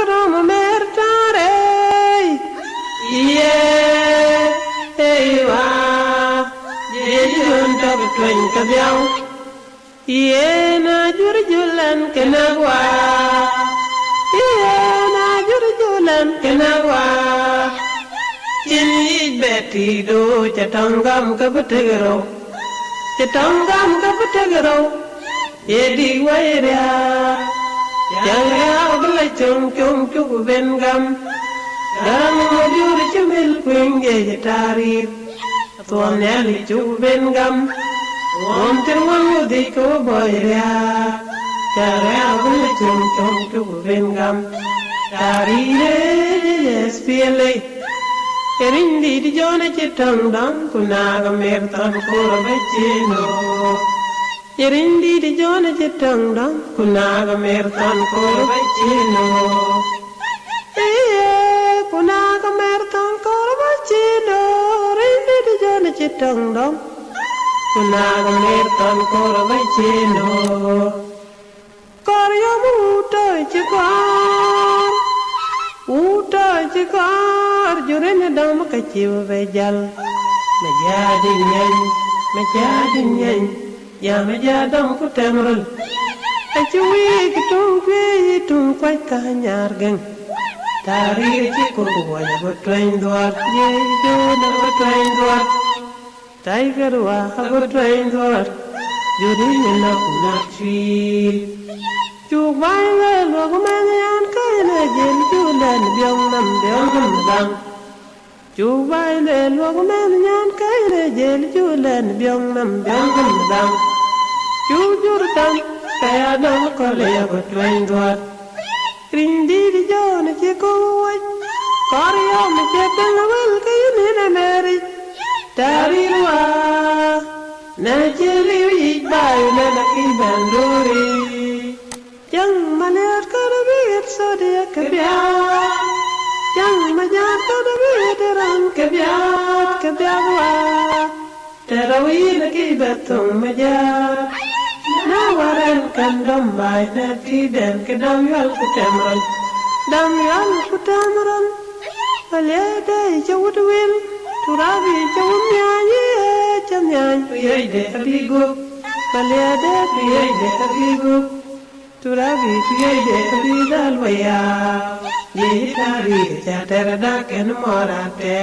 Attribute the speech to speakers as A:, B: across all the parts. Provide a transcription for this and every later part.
A: Romo mertare Iye Ewa Yejon tabi twen kabiao Iye na jurjulan kenagwa Iye na jurjulan kenagwa Chini beti do chatangam kabutegero Chatangam kabutegero Yedi wairia Janga obla chung chung chuku bengam Garam mojur chumil kwenge jatari Tuan yali chuku bengam Om terwang udi ko boiria Janga obla chung chung chuku bengam Tari re yespiele Erindi di jona chitang dang Kunaga mertan kura bachino Yerindi di jona chitang dang Kunaga mertan kura bachino Kunaga mertan kura bachino Rindi di jona chitang dang Kunaga mertan kura bachino Karya muta chikar Uta chikar Jurene dam kachiwa bejal Majadi nyany Ya majadam kutemrul Achuwi kitung kwe tung kwai kanyar geng Tarir chiko waya botwain duat Ye jona botwain duat Tiger wa botwain duat Jurine na kunak chwil Chuk bai le luak manyan kaya jen julan biong nam dang Chuk bai le luak manyan kaya jen julan biong nam dang Jujur dang kaya dang kole ya botwain duat Rindi di jona chiko waj Karya me chekang awal kaya nina meri Tarirwa Na chili wik bayu na nakibanduri Yang malihat kadabit sodia kebiat Yang majat kadabit terang kebiat wa Terawih nakibatong majat Nawaran kan dombay na tiden kedam yal kutemran Dam yal kutemran Alyaday jawud wil Turabi jawud nyanyi Jam nyanyi Puyay de abiguk Alyaday puyay de abiguk Turabi puyay de abidal waya Yitari jaterada ken morate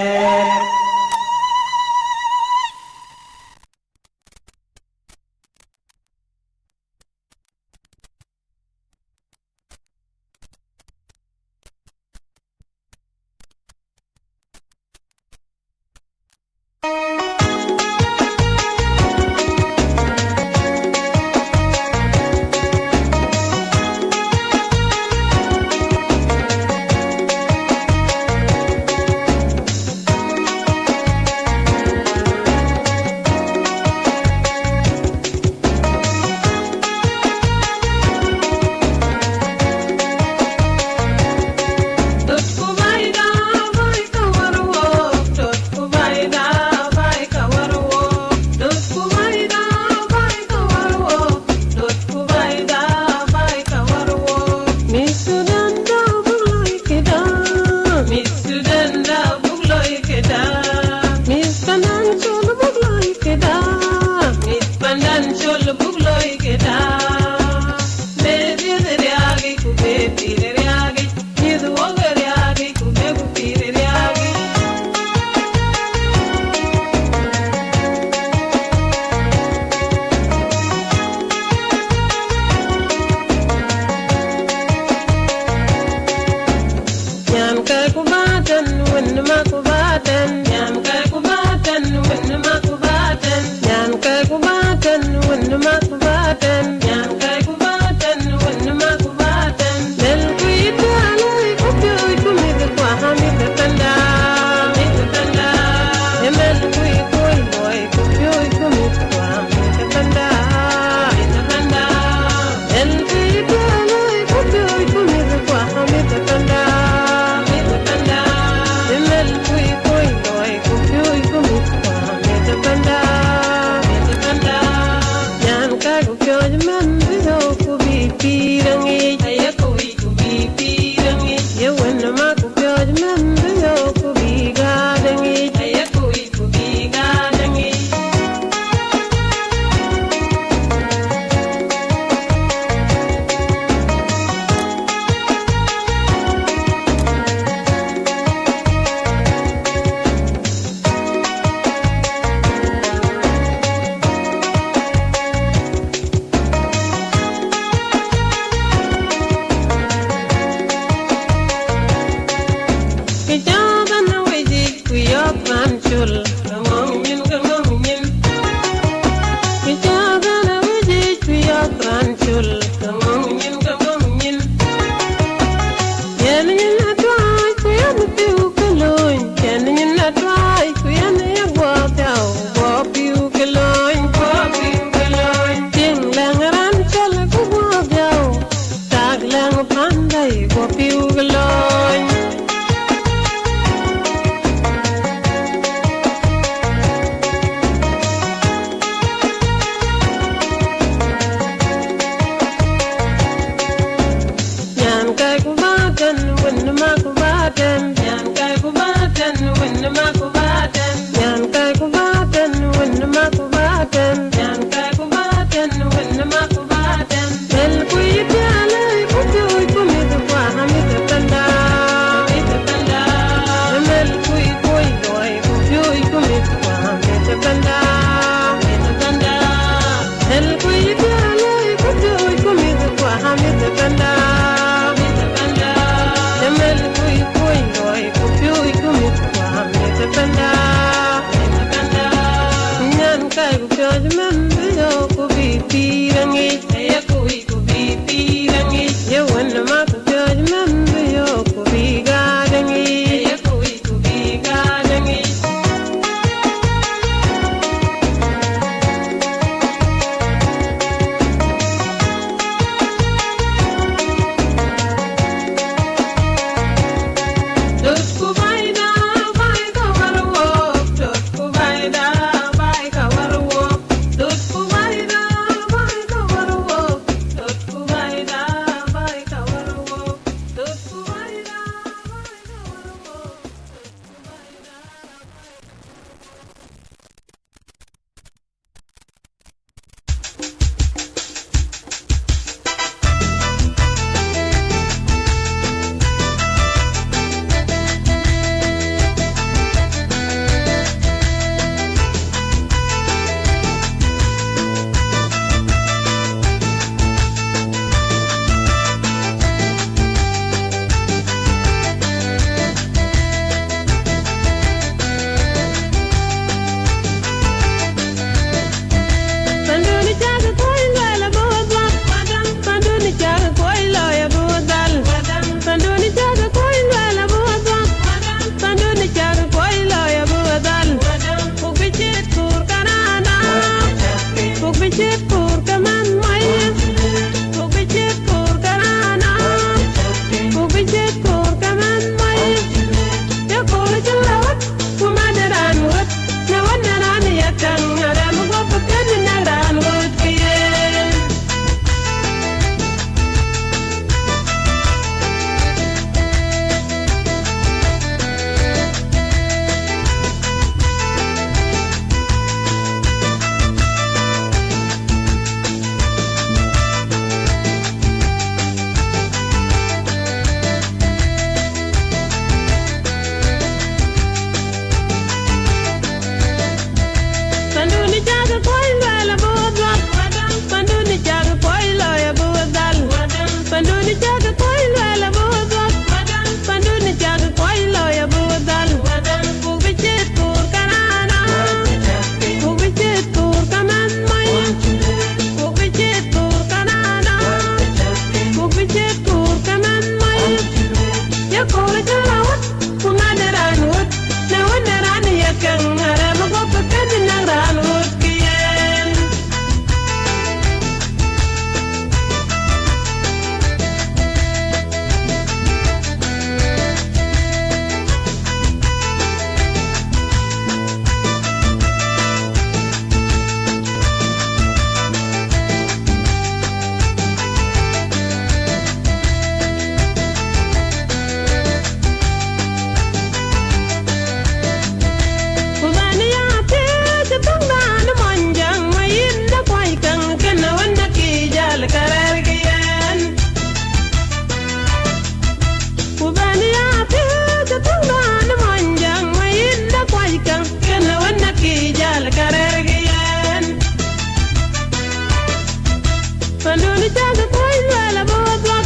A: chaga koi la bodwak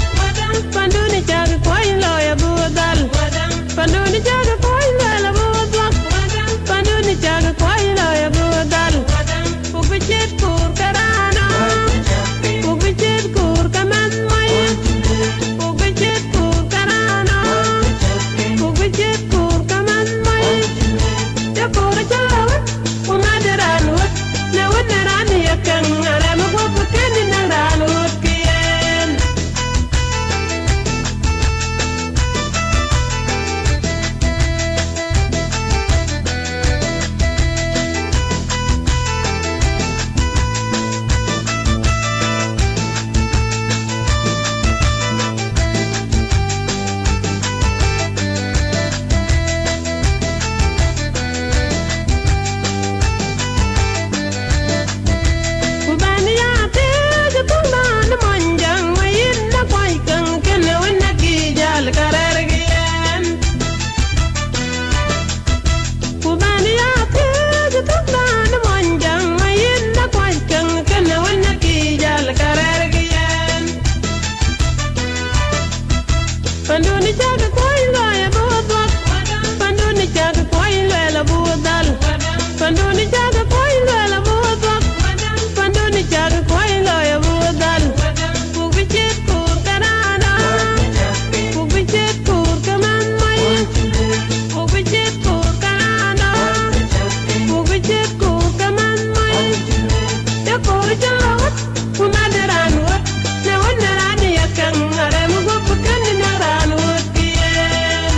A: panduni chaga koi loya bodal panduni chaga koi la bodwak panduni chaga koi loya bodal ubichet kur karana ubichet kur kaman mai ubichet kur karana ubichet kur kaman mai ya kur chawa umadaran wat na wanaran yakan aram ko putin na ranut kien panduni chaga koi loya bodwak panduni chaga koi la bodal panduni chaga koi la bodwak panduni chaga koi loya bodal ubichet kur karana ubichet kur kaman mai ubichet kur karana ubichet kur kaman mai ya kur jalawat umadaran wat na wanaran yakan aram go pukan na ranut kien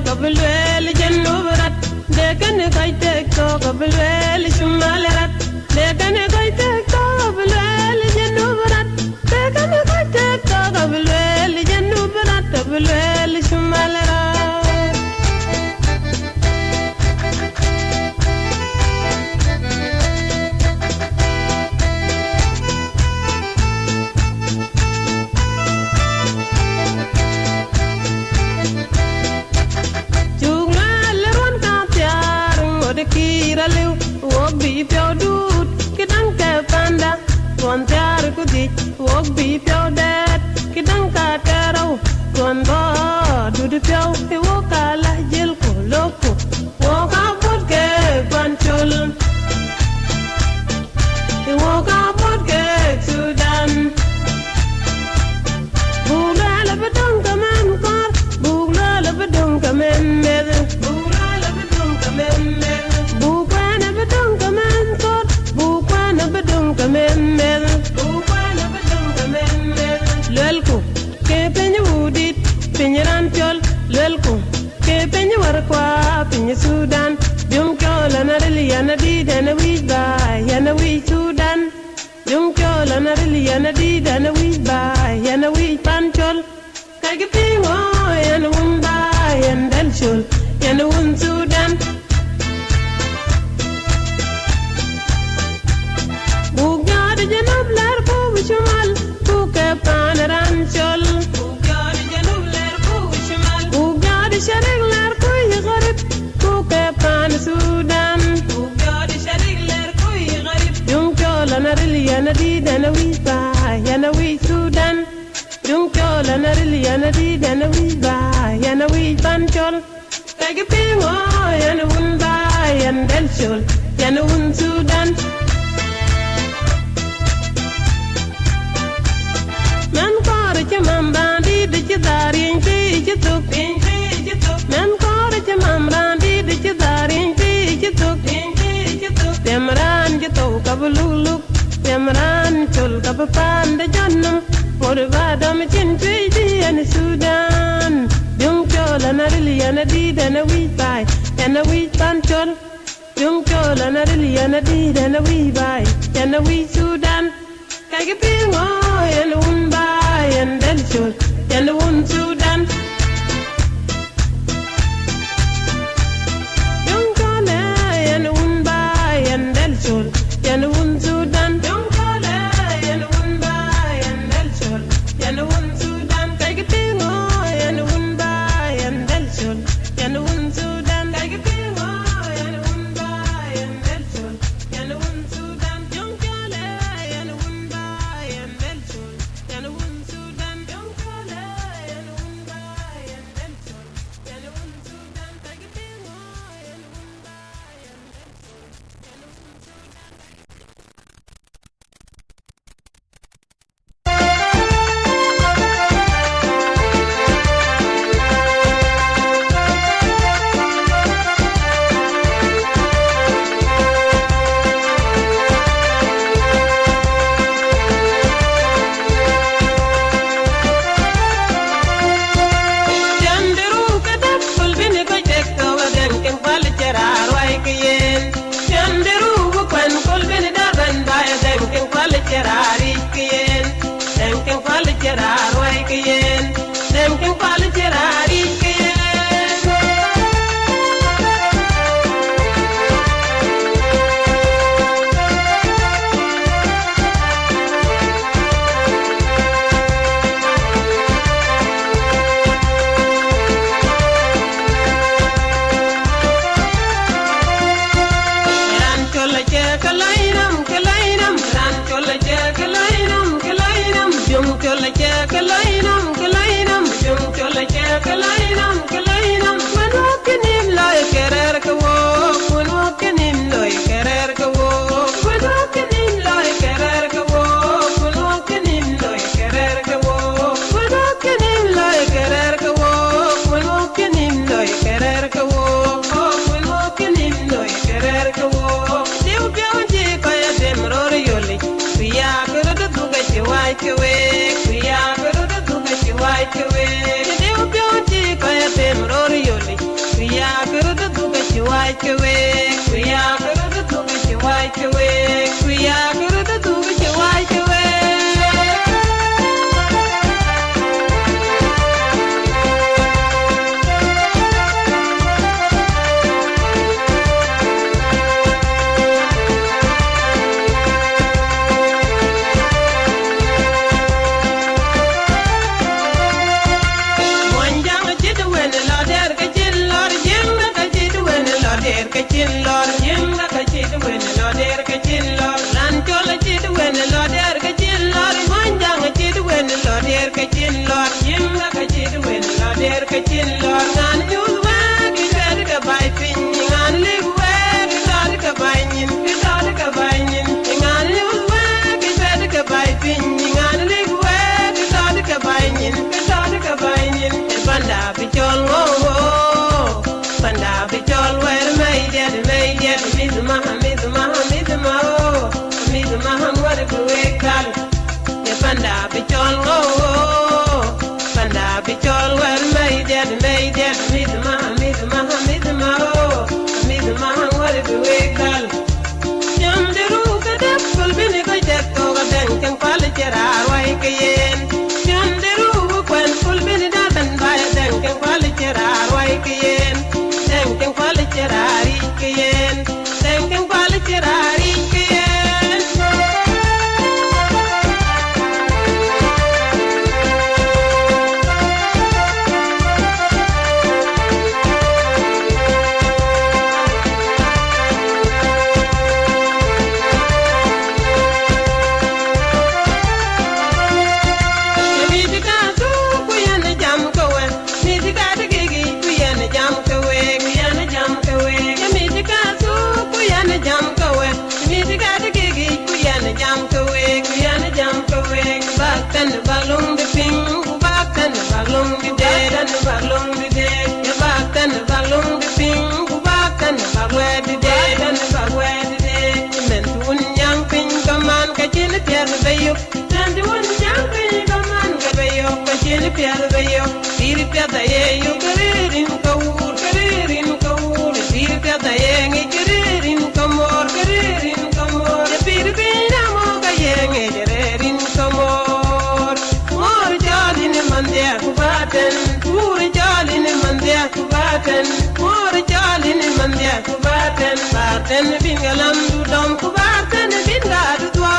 A: kabulwel janubrat dekan kaite ko kabulwel shumalrat dekan kaite ko kabulwel janubrat dekan kaite ko kabulwel janubrat kabulwel shumalrat kiraliu wobi pyo dut kidang ka panda tuan tiar kudi wobi pyo dat kidang ka tarau tuan ba dudu pyo e woka la jel ko loko woka pot ke panchul e woka pot ke Sudan bugla la badong kaman kor bugla la badong kaman med bugla la badong kaman med lelku ke penye udit penye ranchol lelku ke penye warkwa penye Sudan jum kyola na rili yana dida na wiba yana wi Sudan jum kyola na rili yana dida na wiba yana wi panchol kage pingo yana wumba yana dalchol yana wun Sudan bugade janab lar ko shumal buke panaran chol bugade janab lar ko shumal bugade sharig lar ko gharib buke pan Sudan bugade sharig lar ko gharib jum chola naril yana dida na wi ba yana wi Sudan jum chola naril yana dida na wi ba yana wi pan chol kage pingo yana wun ba yana del chol yana wun Sudan man kore che mam bandi de che darin ti che tuk man kore che mam bandi de che darin ti che tuk temran che to kabululuk temran chul kapan de jannam Odavada machin tweety and Sudan. Young chol and a really and a deed and a wee buy and a wee panchol. Young chol and a really and a deed and a wee buy and a wee Sudan. Kagaping and a woon buy and then chol and a woon Sudan. Young chol and a woon buy and then chol and a woon Sudan. Young chol and a woon buy and then chol and a woon Sudan. Kagaping and a woon buy and then chol and a woon Sudan. Kagaping and a woon buy and then chol and a woon Sudan. Young chol and a woon buy and then chol and a woon Sudan. Young chol and a woon buy and then chol and a woon Sudan. Kagaping and a woon buy and then chol and a woon Sudan. Chandiru kadap kulbini ko jekto wadan ken kwal cherar wai kiyen. Chandiru kwan kulbini darban baya dan ken kwal cherar kiyen. Dan ken kwal cherar wai kiyen. Dan ken kwal cherar kiyen. Ran chola che kalainam kalainam ran chola che kalainam kalainam jum chola che kalainam kalainam jum chola che kalainam kalainam mano kenim loy kerer ko mano kenim loy kerer ko mano kenim loy kerer ko mano kenim loy kerer ko mano kenim loy kerer ko mano kenim loy kerer ko mano kenim loy kerer ko diu bianji kaya demror yoli kuya guru duga chiwai chwe kuya guru duga chiwai chwe diu bianji kaya demror yoli kuya guru duga chiwai chwe kuya guru duga chiwai chwe kuya guru duga chiwai chwe. Monjang chidu wen la der ka chin lor jinga ka chidu wen la der ka chin lor jinga ka chidu wen la der ka chin lor ran chola chidu wen la der ka chin lor monjang chidu wen la der ka chin lor jinga ka chidu wen la der ka chin lor nan yu wa ki der ka bai pin ngan li wa ki der ka bai nyin ki der ka bai nyin ngan yu wa ki der ka bai pin ngan li wa ki der ka bai nyin ki der ka bai nyin panda bichol ngo panda bichol wer mai der midma war buwe kal panda bichol ngo panda bichol wer mai der midma war buwe kal Chandiru kadap kulbini ko jekto gadan ken kwal cherar wai kiyen Chandiru kwan kulbini darban baya dan ken kwal cherar wai kiyen dan ken kwal cherar kiyen dan ken kwal cherar kiyen. Yen piada bayo, tiri piada ye yo karirin kawur, tiri piada ye ngi karirin kamor, ye piri pina mo ka ye ngi karirin kamor. Mor jalin mandia kubaten, mur jalin mandia kubaten, mor jalin mandia kubaten, baten bingalam dudom kubaten bingadu dwa.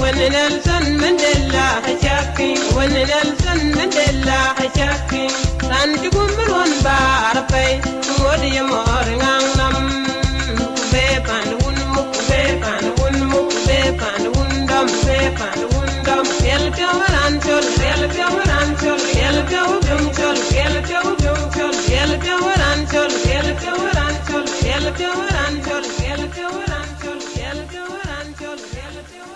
A: When Nelson Mandela hijacking, when Nelson Mandela hijacking, and you come on bar pay, what do you more ngang babe and wunmuk, babe and wunmuk, babe and wundum, babe and wundum, help your answer, help your answer, help your dumchol, help your dumchol, help your answer, help your answer, help your answer, help your answer, help your answer, help your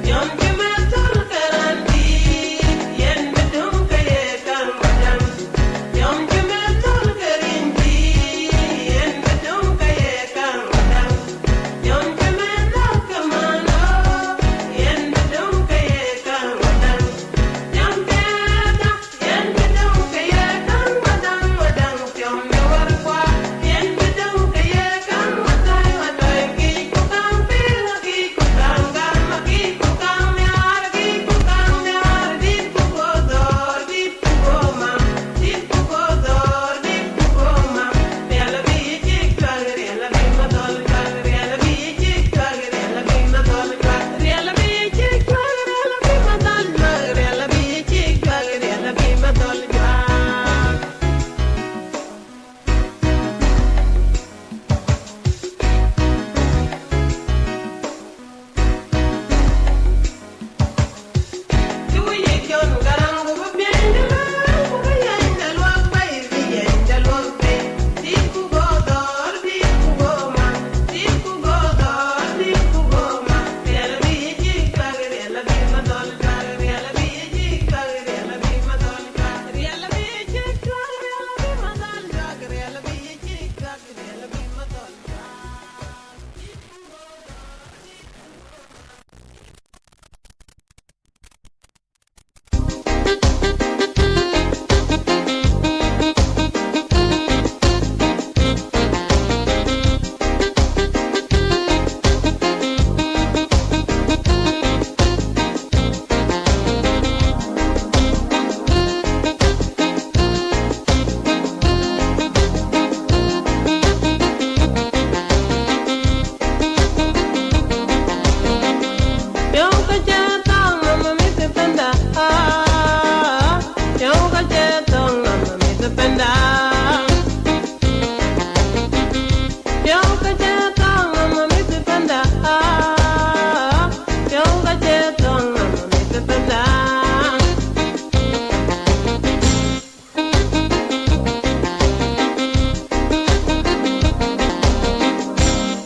A: Yom Kippur.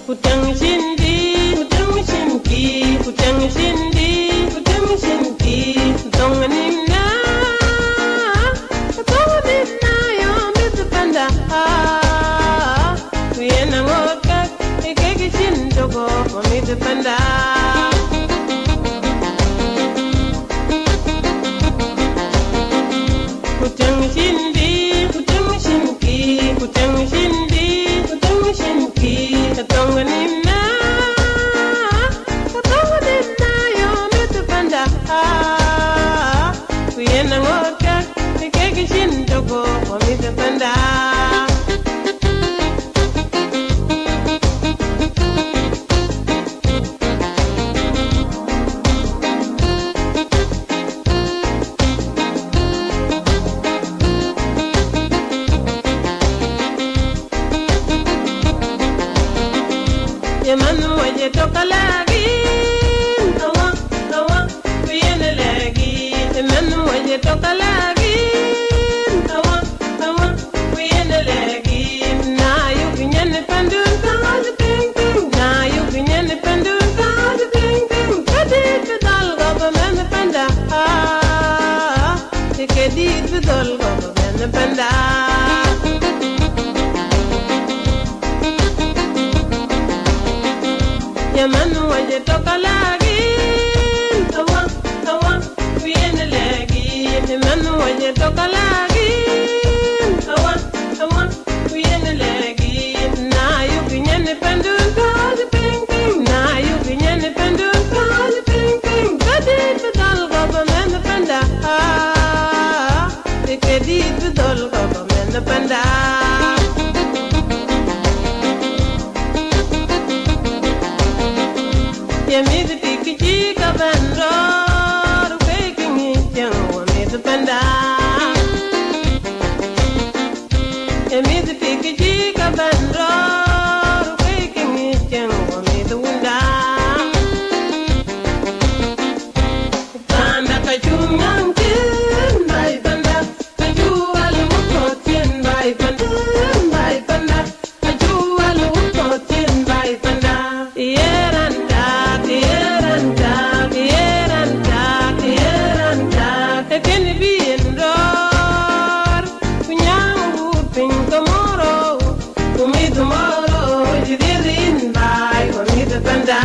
A: Kutang shindi, kutang shinki, kutang shindi, kutang shinki, tonganimna, tonganimna yo mitupanda. Kuyena ngoka, ikeki shindogo mitupanda. Kutang shindi, kutang shinki, kutang shindi, kutang shinki, tonganimna, tonganimna yo mitupanda. Kuyena ngoka, ikeki shindogo mitupanda. Yemanu waje tokalagi, awa, awa, kuyene lagi. Yemanu waje tokalagi, awa, awa, kuyene lagi. Na yu kinyane pandun kaaju ping ping. Na yu kinyane pandun kaaju ping ping. Kadi bidal gaba mene panda. Kadi bidal gaba mene panda. Yemanu waje tokalagi, awa, awa, kuyene lagi. Yemanu waje tokalagi, awa, awa, kuyene lagi. Na yu kinyane pandun kaaju ping ping. Na yu kinyane pandun kaaju ping ping. Kadi bidal gaba mene panda. Kadi bidal gaba mene panda. Yemid pikiji kabandro, rupeking itchang wamid panda. Yemid pikiji kabandro, rupeking itchang wamid wunda. Panda kachungang tin bay panda, kajual mukotin bay panda, bay panda, kajual mukotin bay panda. Yeranda. Can be indoor? Kunyang ping tomorrow, kumi tomorrow, you did in by kumi the panda.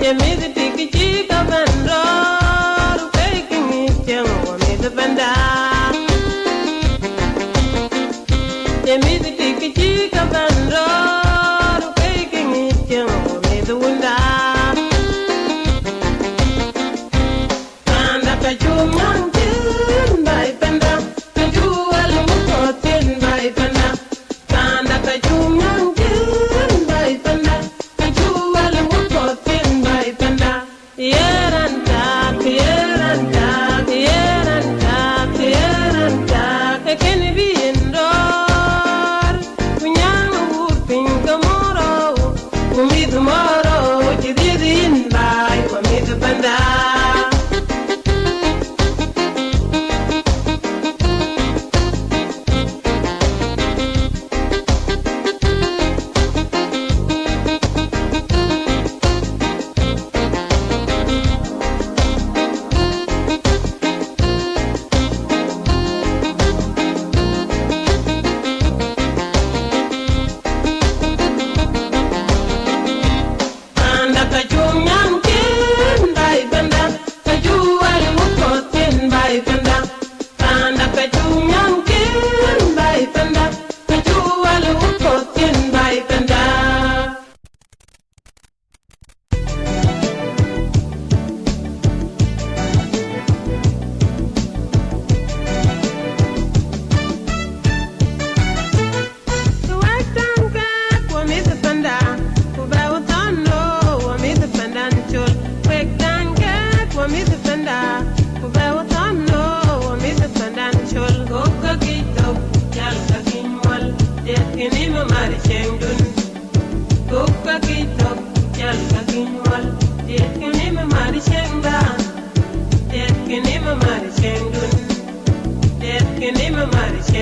A: Yemi the tiki of andor, taking it young, kumi the panda. Yemi the tiki of andor, taking it young, kumi the wunda. Panda kachumang tin by panda, kajual mukotin by panda. Panda kachumang tin by panda, kajual mukotin by panda. Yeranta, yeranta, yeranta, yeranta, can be indoor. Kunyang whooping tomorrow, kumi tomorrow, you did in by kumi the panda. Panda kachumang tin by panda, kajual mukotin by panda. Panda kachumang tin by panda, kajual mukotin by panda. Kuwatanga kwa mithi panda, kubawutano wa mithi panda nchul. Kwekanga kwa mithi panda, kubawutano wa mithi panda nchul. Koka kitok, jalka kinwal, dekini mamari shengdun. Koka kitok, jalka kinwal, dekini mamari shengda. Dekini mamari shengdun, dekini mamari shengdun.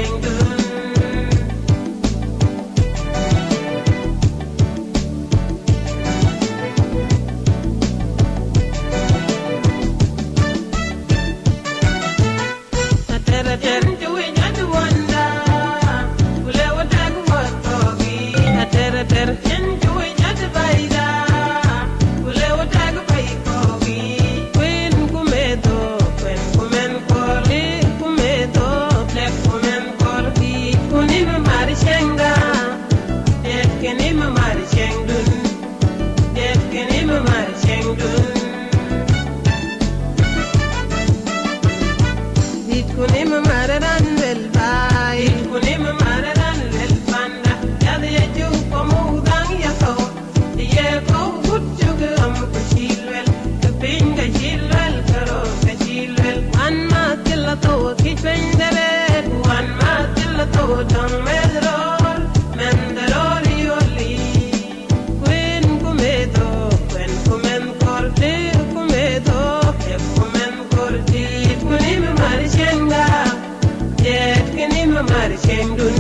A: mar chengdun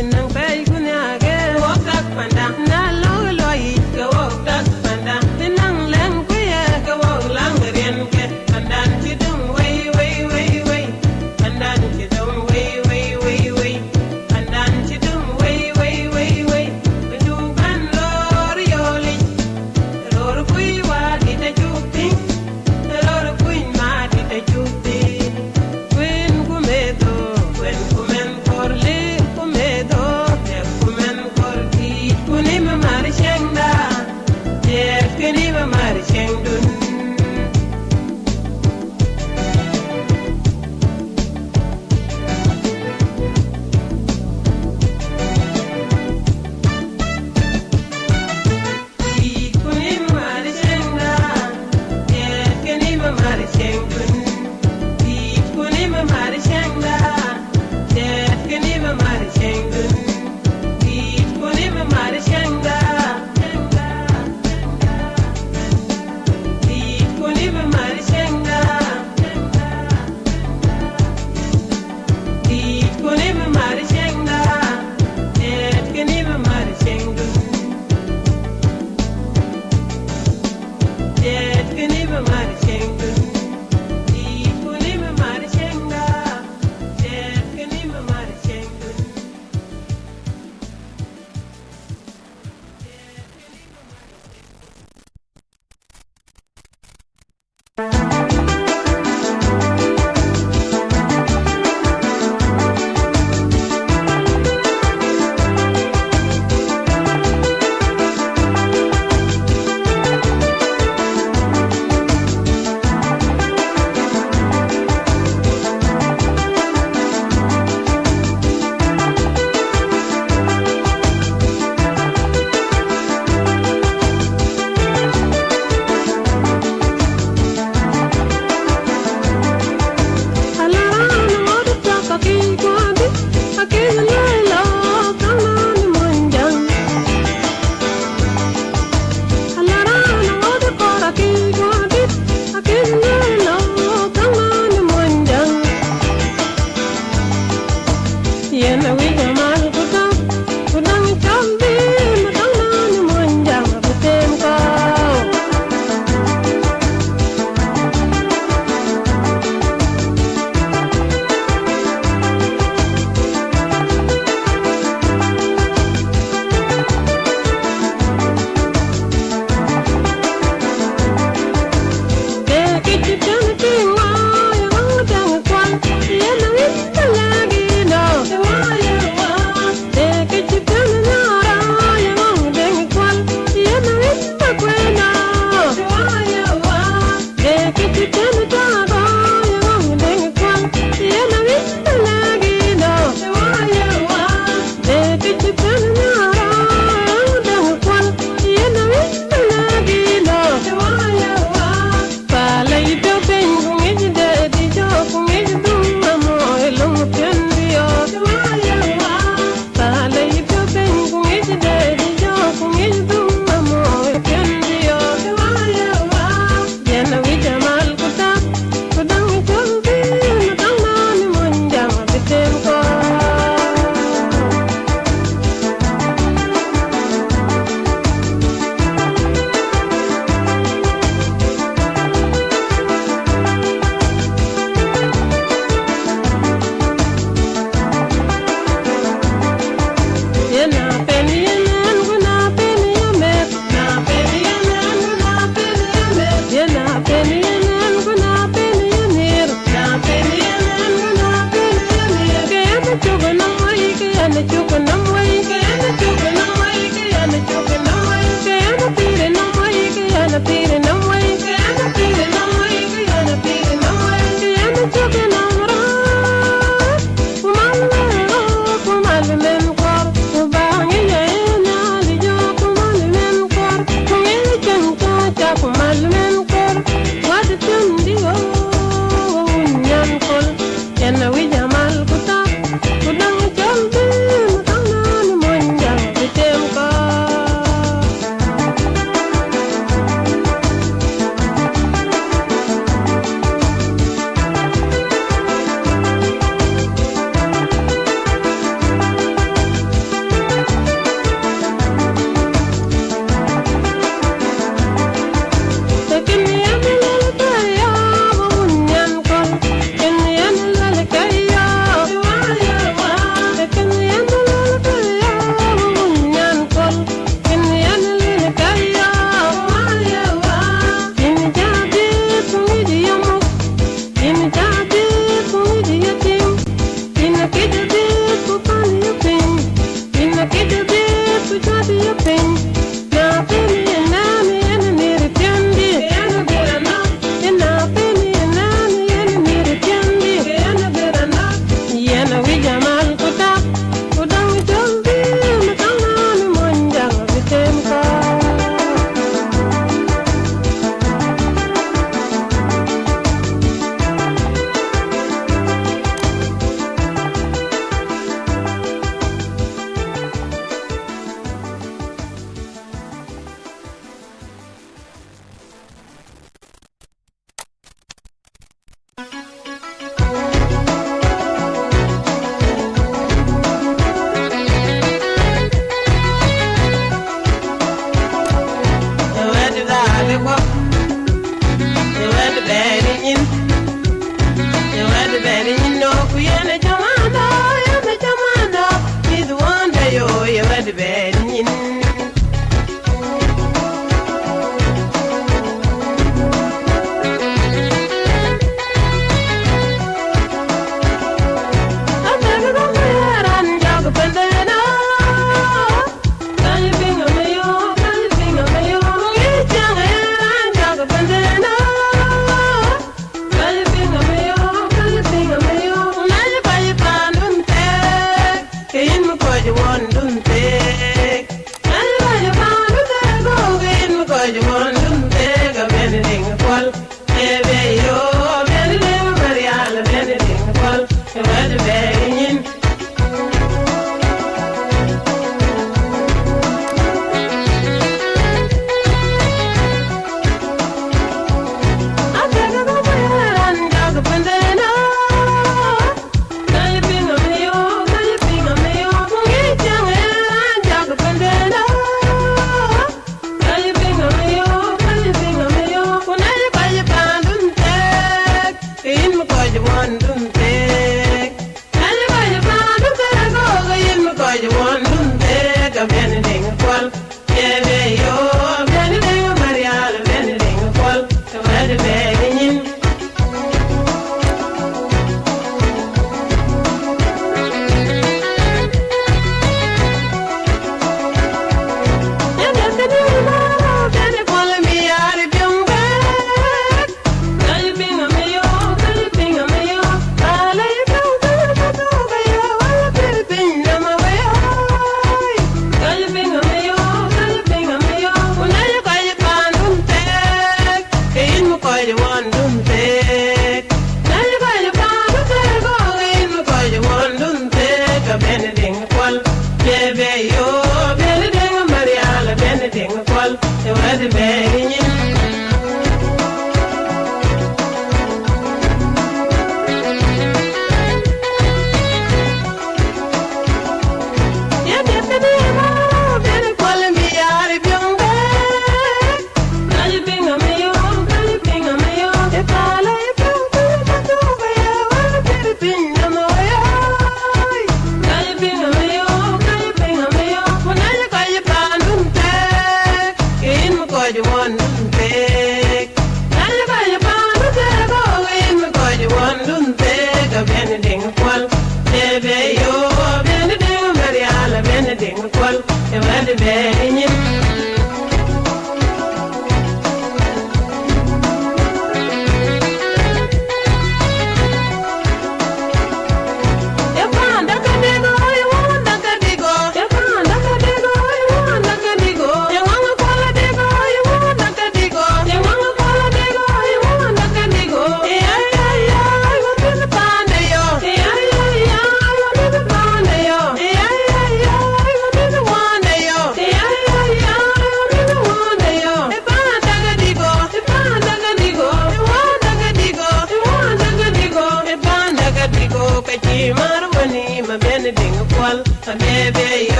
A: inang pay kunyage wokak panda na long loy ke wokak panda inang leng kuye ke wok lang rien ke pandan chidung way way way way pandan chidung way way way way pandan chidung way way way way pandu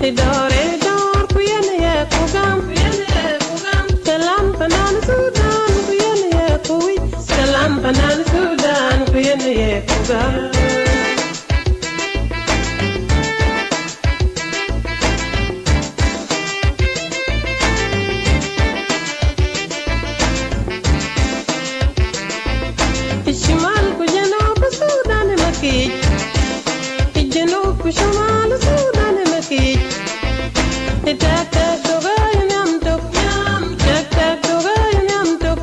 A: Idore dor kuyene ye kugam Salam panan Sudan kuyene ye kuwi Salam panan Sudan kuyene ye kugam Ishimal kujanub Sudan makij Ijanub kushamal Sudan makij Tak tak doga yam tok tak tak doga yam tok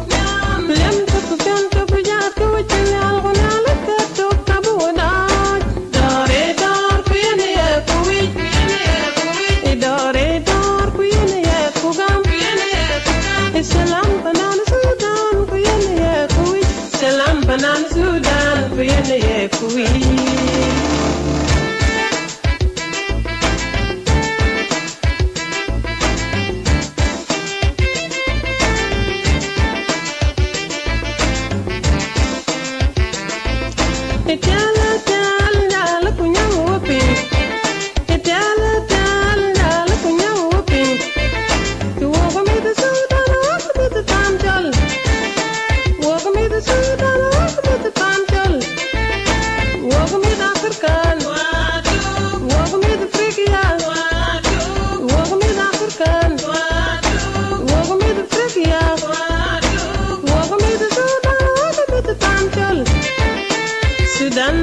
A: lem tok kan tok ja to chal gonal ka tok kabuda dore dor kuyene ye kuwi dore dor kuyene ye kugam salam panan Sudan kuyene ye kuwi salam panan Sudan kuyene ye kuwi Itala dal kunya wopi Itala dal kunya wopi Tu wogo me the Sudan wogo me the tamjol Wogo me the Sudan wogo me the tamjol Wogo me the African Wogo me the Frigia Wogo me the African Wogo me the Frigia Wogo me the Sudan wogo me the tamjol Sudan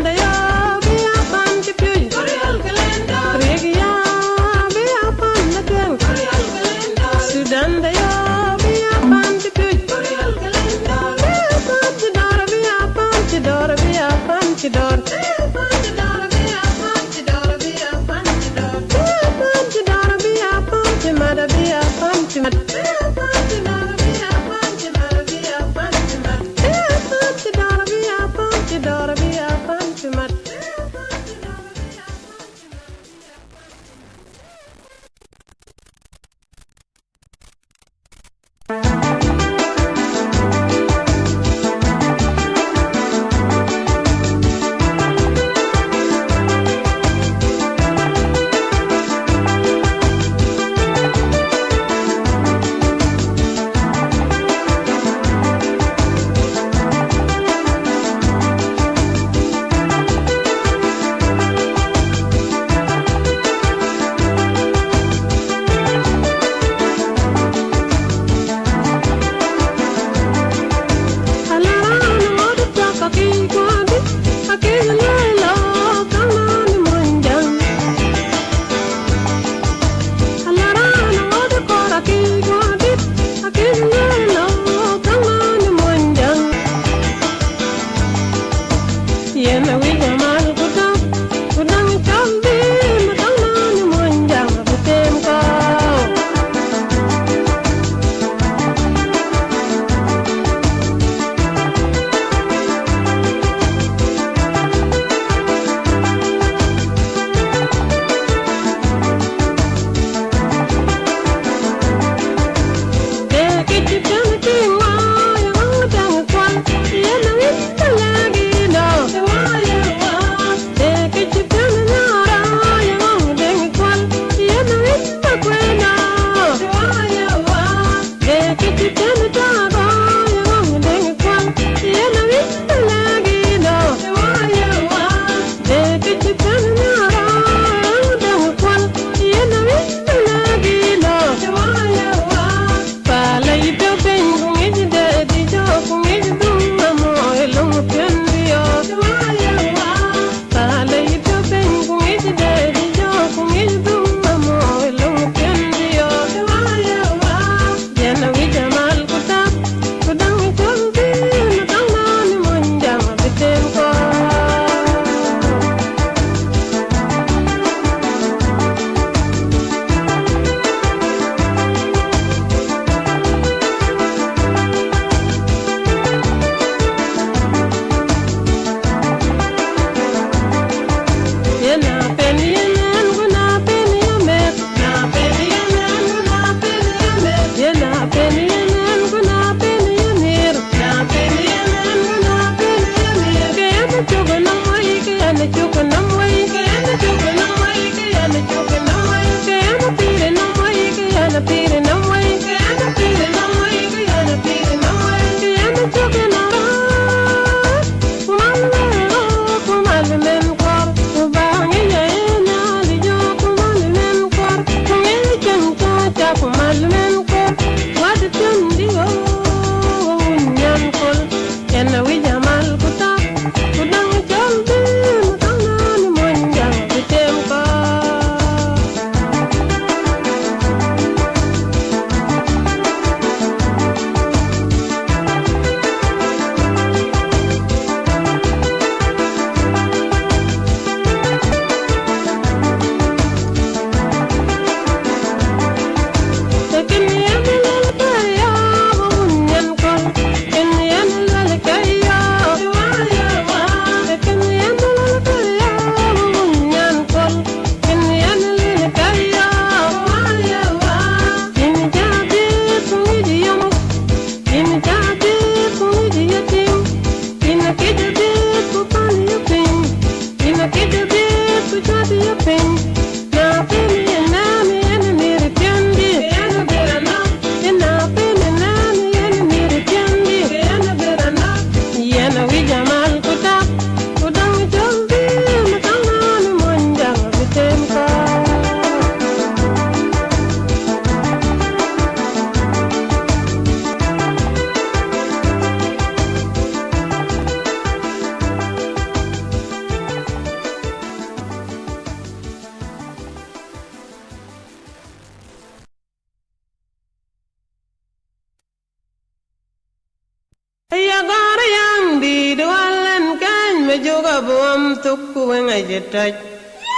A: Touch,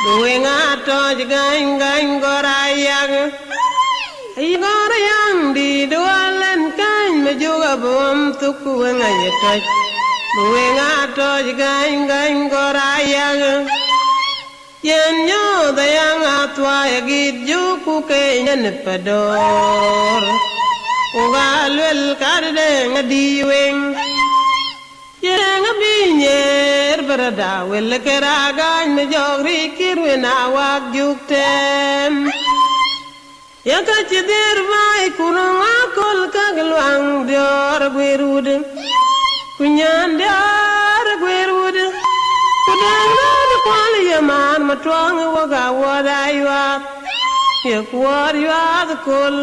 A: doing a touch, going, gorayag. You got a young did well and kind, Majuga boom took when I touch, doing a touch, going, gorayag. Yen yo, the young atway, get you cooking and a pador. Ugal will carry a D-wing. Yang binyer berada wel keraga me jogri kirwena wak juktem ya ka cider vai kurang akol kagluang dior gwerud kunyan dior gwerud kudang na kwal yaman matwang waga wadaiwa ya kwar ya kol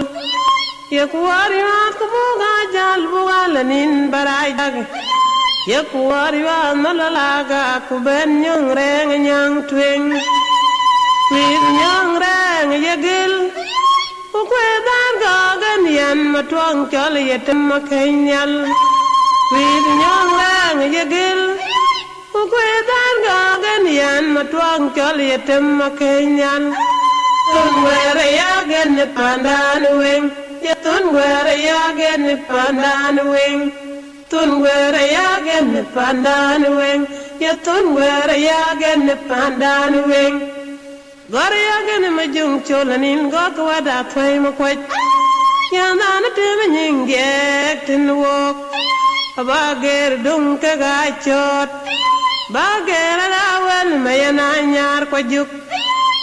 A: ya kwar ya kubuga jal bugalanin barai Yakuariwa malalaga kuben nyang reng nyang twing With nyang reng yagil Ukwedan gagan yan matwang chol yetem makenyal With nyang reng yagil Ukwedan gagan yan matwang chol yetem makenyal Tunwere yagan ni pandan wing Yatunwere yagan ni pandan wing Tunwere yagen pandan wing, ya tunwere yagen pandan wing. Gore yagen majung cholanin got wada tway makwaj. Yanana timing get in the walk. A bagger dunk a guy chot. Bagger a well mayana nyar kwajuk.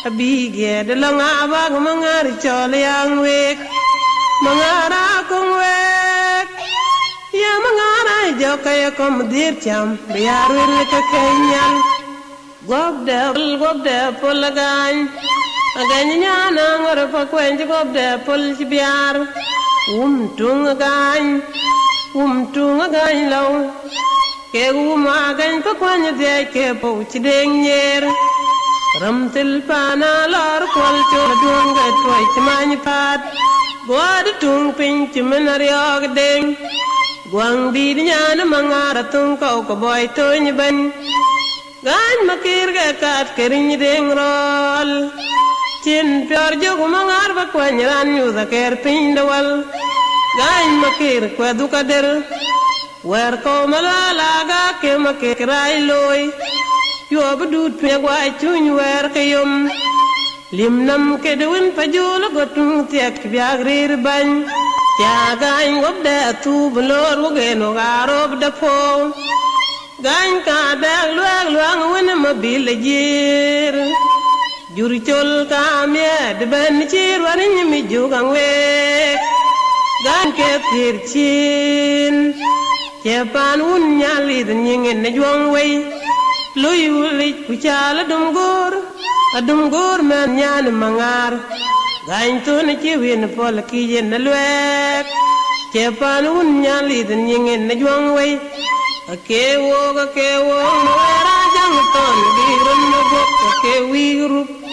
A: A big head along a bag mangari chol young wake. Mangara kung wake. Ya mangana joka ya kom dir cham biarul ka kenyan gob de polagan aganya na ngor pa kwenj gob de pol biar tung gan law ke gan pa kwenj de ke po chideng yer ramtil pana lor kol chor dung ga toy chmany pat god tung pin chmenar yog deng Guang di nyana mangara tung kau ko boy toy ban gan makir ga kat kerin deng rol chin pyar jog mangar ba kwan ran yu da ker pin dawal gan makir kwa du kader wer ko malala ga ke makir rai loy yo budut pe gwa chun wer kayum limnam ke duin pajul gotung tiak biagrir ban Jagan gob de tu blor wogeno garob de po gan ka dag luang wen ma bil jir juri chol ka me de ben chir warin mi jugang we gan ke tir chin che pan un nyali den ingen ne jong we luy wuli ku chala dum gor men nyan mangar Gain tu na chiwin pol kijen na luek che pan un nyali den ingen na juang we ke wo ra jang ton bi run no go ke wi rup